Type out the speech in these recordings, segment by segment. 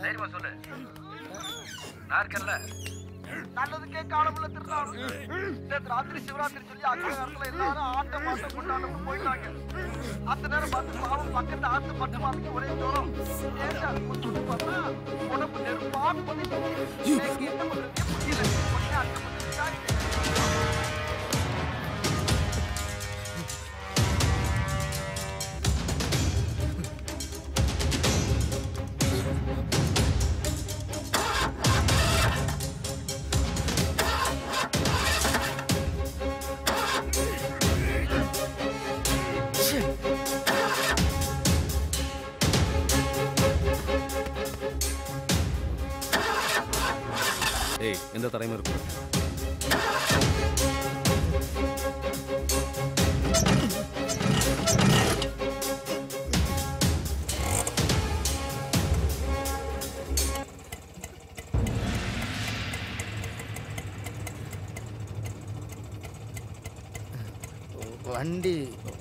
தைரியமா சொல்லு. நான் இருக்கேன்ல. நல்லதுக்கே காலமுள்ள திருநாள். நேற்று ராத்திரி சிவராத்திரி சொல்லி அக்காலத்துல எல்லாரும் ஆட்டம் பாட்டம் கொண்டாடணும் போயிட்டாங்க. அந்த நேரம் பார்த்து பாவம் பக்கத்து ஆத்து மட்டும் மாமிக்கு ஒரே ஜோரம். ஏச்சா சுட்டு பார்த்தா உடம்பு நெருப்பா கொதிச்சு என்ன பண்றதே புரியல. உடனே அங்க வந்து எந்த தடையும் இருக்கு.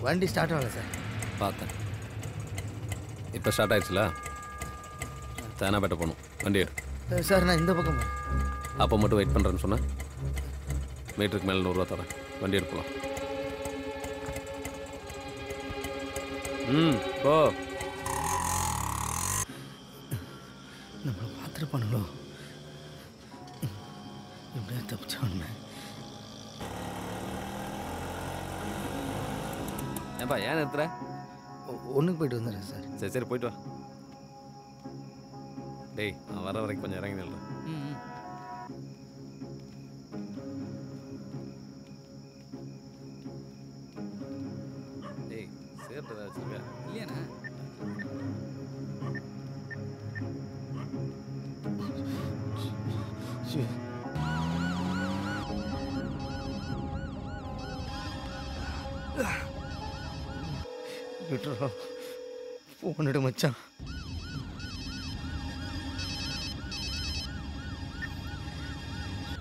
வண்டி ஸ்டார்ட் ஆகல சார். பார்த்தேன். இப்போ ஸ்டார்ட் ஆயிடுச்சுல. தேனாப்பேட்டை போகணும். வண்டி எடு. சார் நான் இந்த பக்கம். அப்போ மட்டும் வெயிட் பண்ணுறேன்னு சொன்னேன். மீட்டருக்கு மேலே 100 ரூபா தரேன். வண்டி எடுக்கலாம். போ. நம்மளை பார்த்துருப்பானுங்களோ. எப்படியா தப்பிச்சோன்னு. ஏன்பா ஏன் நிறுத்துற? ஒன்றுக்கு போயிட்டு வந்துடுறேன் சார். சரி சரி போயிட்டு வா. டேய் நான் வர வரைக்கும் கொஞ்சம் இறங்கி நில்றேன். டேய் சேர்த்து ஏதாவது வச்சிருக்க? இல்லையாண்ணா. விட்டுறோம். போனிடு மச்சான்.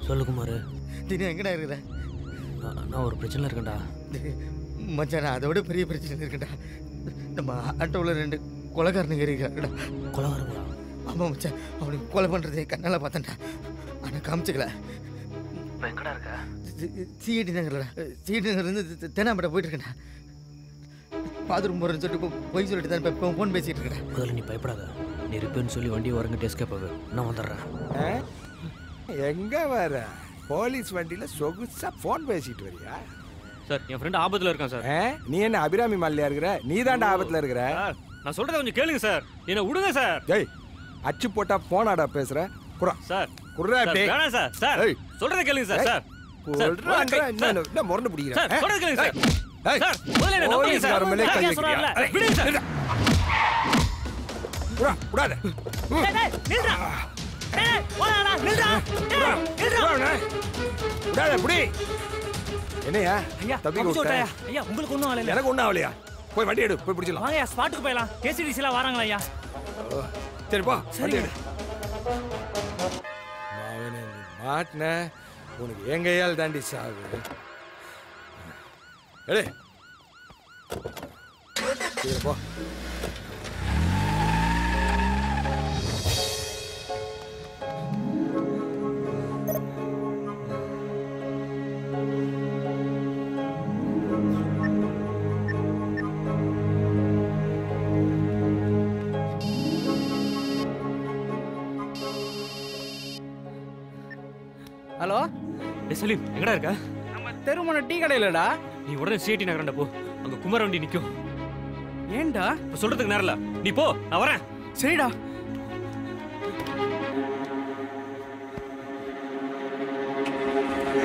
சொல்லு குமார். தினம் எங்கடா இருக்கிற? நான் ஒரு பிரச்சனை இருக்கேன்டா மச்சான். நான் அதை விட பெரிய பிரச்சனை இருக்கேன்டா. நம்ம ஆட்டோவில் 2 கொலைக்காரனுங்க இருக்கிறாங்கடா. கொலைகாரங்களா? ஆமாம் மச்சான். அவனுக்கு கொலை பண்ணுறதே கண்ணால் பார்த்தேன்டா. ஆனால் காமிச்சிக்கல. எங்கடா இருக்க? சிஐடி நகர்லடா. சிஐடி நகர்லேருந்து தேனாம்பேட்டை போயிட்டு இருக்கேன்டா. பாத்ரூம் போகிறேன்னு சொல்லிட்டு போய் சொல்லிட்டு தான் இப்போ ஃபோன் பேசிகிட்டு இருக்கேன். முதல்ல நீ பயப்படாத. நீ ரிப்பேர்னு சொல்லி வண்டியை வரங்கிட்டு எஸ்கேப் ஆகு. நான் வந்துடுறேன். எங்கே வர? போலீஸ் வண்டியில் சொகுசா ஃபோன் பேசிட்டு வரியா? சார் என் ஃப்ரெண்ட் ஆபத்தில் இருக்கான் சார். நீ என்ன அபிராமி மாலியா இருக்கிற? நீ தாண்டா ஆபத்தில் இருக்கிற. நான் சொல்கிறத கொஞ்சம் கேளுங்க சார். என்னை விடுங்க சார். ஜெய் அச்சு போட்டா போனாடா பேசுற. குறா சார் குறா அப்படியே. வேணாம் சார். சார் சொல்கிறத கேளுங்க சார். சார் என்ன முரண்டு பிடிக்கிறேன். சார் சொல்கிறத கேளுங்க சார். சார் முதல்ல என்ன நம்புங்க சார். நான் சொல்றேன்ல. விடுங்க சார். குறா குறாத. நில்றா. ஏய் போடா நில்றா. நில்றா. குறாத புடி. என்னையா ஐயா தம்பி விட்டயா? ஐயா உங்களுக்கு ஒண்ணும் ஆகல. எனக்கு ஒண்ணும் ஆகலையா? போய் வண்டி எடு. போய் பிடிச்சலாம். வாங்க ஸ்பாட்டுக்கு போயலாம். கேசிடிசில வராங்களா ஐயா? சரி போ வண்டி எடு. மாவனே மாட்னே உனக்கு எங்கையால் தாண்டி சாவு. எடு போ. ஹலோ சலீம் எங்கடா இருக்க? நம்ம தெருமனை டீ கடையிலடா. நீ உடனே சிஐடி நகரண்டா போ. அங்க குமார வண்டி நிக்கும். ஏன்டா? இப்ப சொல்றதுக்கு நேரம் இல்ல. நீ போ, நான் வரேன். சரிடா.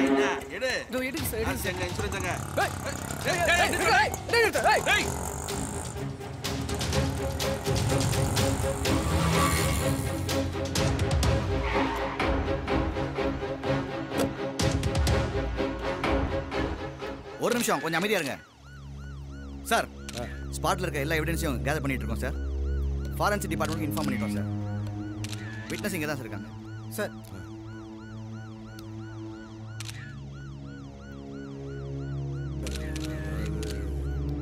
என்ன எடு. இதோ எடுங்க சார். எங்க இன்சூரன்ஸ்ங்க. ஏய் ஒரு நிமிஷம் கொஞ்சம் அமைதியா இருங்க சார். ஸ்பாட்ல இருக்க எல்லா எவிடன்ஸையும் கேதர் பண்ணிட்டு இருக்கோம் சார். ஃபாரன்சிக் டிபார்ட்மெண்ட்டுக்கு இன்ஃபார்ம் பண்ணிட்டோம் சார். விட்னஸ் இங்கே தான் சார் இருக்காங்க சார்.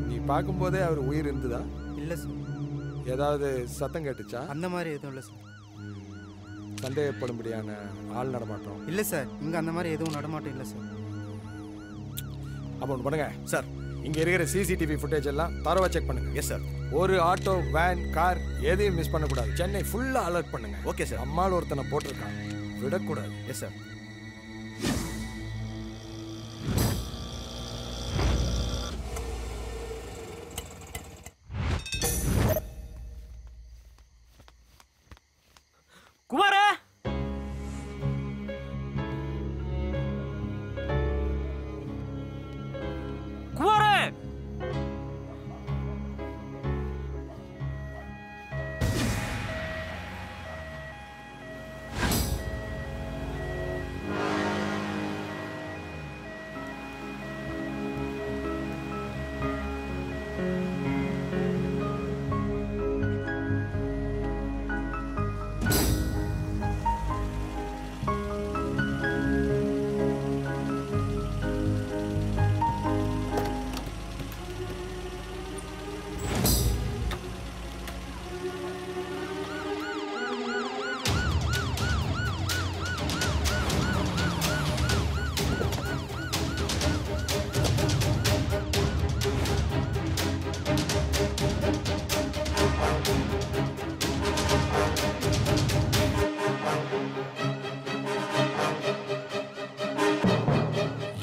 நீ பார்க்கும்போதே அவர் உயிர் இருந்ததா? இல்லை சார். ஏதாவது சத்தம் கேட்டுச்சா? அந்த மாதிரி எதுவும் இல்லை சார். சந்தேகப்படும்படியான ஆள் நடமாட்டம் இல்லை சார், இங்கே அந்த மாதிரி எதுவும் நடமாட்டம் இல்லை சார். அப்போ ஒன்று பண்ணுங்க சார், இங்கே இருக்கிற சிசிடிவி ஃபுட்டேஜ் எல்லாம் தரவா செக் பண்ணுங்க. Yes sir. ஒரு ஆட்டோ, வேன், கார் எதையும் மிஸ் பண்ணக்கூடாது. சென்னை ஃபுல்லாக அலர்ட் பண்ணுங்க. Okay sir. அம்மாள் ஒருத்தனை போட்டிருக்கான், விடக்கூடாது. Yes sir. குமார குமார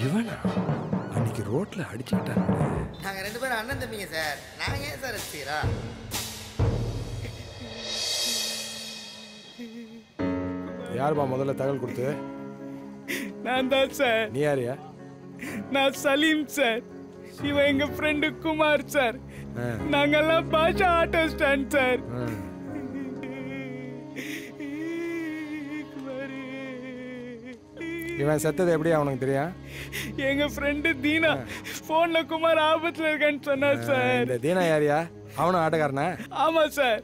இவனா அன்னைக்கு ரோட்ல அடிச்சுக்கிட்டாங்க. நாங்கள் 2 பேரும் அண்ணன் தம்பிங்க சார். நாங்கள் ஏன் சார் ரசிக்கிறா? யாருப்பா முதல்ல தகவல் கொடுத்து? நான் தான் சார். நீ யாரியா? நான் சலீம் சார். இவன் எங்க ஃப்ரெண்டு குமார் சார். நாங்கெல்லாம் பாஷா ஆட்டோ ஸ்டாண்ட் சார். இவன் செத்தது எப்படி அவனுக்கு தெரியும்? எங்க ஃப்ரெண்டு தீனா போன்ல குமார் ஆபத்துல இருக்கான்னு சொன்னார் சார். இந்த தீனா யாரியா? அவனும் ஆட்டோக்காரனா? ஆமா சார்.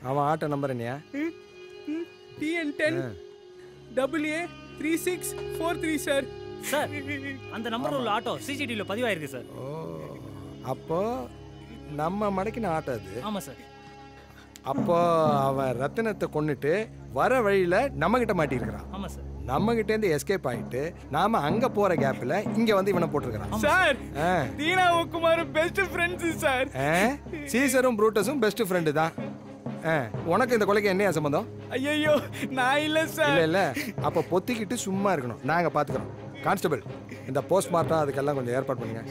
அவன் ஆட்டோ நம்பர் என்னையா? TN10 AA 3643 sir. சார், அந்த நம்பர்ல உள்ள ஆட்டோ சிசிடிவில பதிவாயிருக்கு சார். ஓ, அப்போ நம்ம மடக்கின ஆட்டோ அது. ஆமா சார். அப்போ அவன் ரத்தினத்தை கொன்னுட்டு வர வழியில நம்ம கிட்ட மாட்டிருக்கிறான். ஆமா சார். நம்ம கிட்ட இருந்து எஸ்கேப் ஆயிட்டு நாம அங்க போற கேப்ல இங்க வந்து இவனை போட்டுருக்கான் சார். தீனாவும் குமாரும் பெஸ்ட் ஃப்ரெண்ட்ஸ் சார். சீசரும் ப்ரூட்டஸும் பெஸ்ட் ஃப்ரெண்டு தான். உனக்கு இந்த கொலைக்கு என்ன சம்பந்தம்? ஐயோ, நான் இல்ல சார். இல்ல இல்ல, அப்ப பொத்திக்கிட்டு சும்மா இருக்கணும். நாங்க பாத்துக்கிறோம். கான்ஸ்டபிள், இந்த போஸ்ட்மார்ட்டம் அதுக்கெல்லாம் கொஞ்சம் ஏற்பாடு பண்ணுங்க.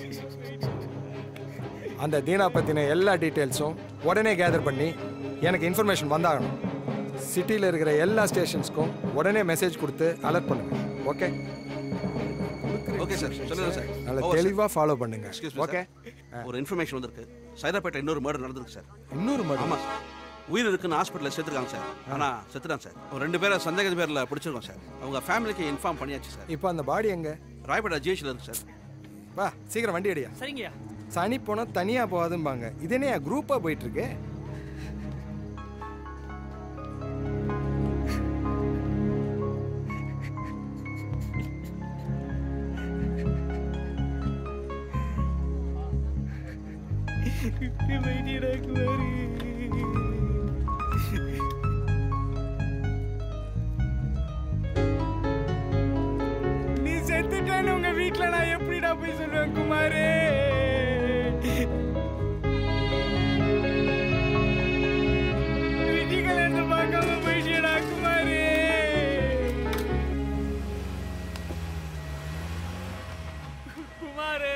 அந்த தீனா பத்தின எல்லா டீட்டெயில்ஸும் உடனே கேதர் பண்ணி எனக்கு இன்ஃபர்மேஷன் வந்தாகணும். சிட்டியில் இருக்கிற எல்லா ஸ்டேஷன்ஸ்க்கும் உடனே மெசேஜ் கொடுத்து அலர்ட் பண்ணுங்க. ஓகே? Okay sir. சொல்லுங்க சார். நல்ல தெளிவாக ஃபாலோ பண்ணுங்க. ஓகே? ஒரு இன்ஃபர்மேஷன் வந்திருக்கு. சைதாப்பேட்டை இன்னொரு மர்டர் நடந்திருக்கு சார். இன்னொரு மர்டர்? ஆமாம் சார். உயிர் இருக்குன்னு ஹாஸ்பிட்டலில் சேர்த்துருக்காங்க சார். ஆனால் செத்துட்டாங்க சார். ஒரு 2 பேரை சந்தேக பேரில் பிடிச்சிருக்கோம் சார். அவங்க ஃபேமிலிக்கு இன்ஃபார்ம் பண்ணியாச்சு சார். இப்போ அந்த பாடி எங்க? ராயப்பேட்டை ஜிஹெச்சில் இருக்கு சார். வா, சீக்கிரம் வண்டி அடியா. சரிங்கய்யா. சனி போனால் தனியாக போகாதும்பாங்க. இது என்ன குரூப்பாக போயிட்டு இருக்கு? நீ செத்துட்டேன்னு உங்க வீட்டுல நான் எப்படிடா போய் சொல்லுவேன் குமாரே? விதிகள் என்று பார்க்காம போயிட்டியடா குமாரே. குமாரே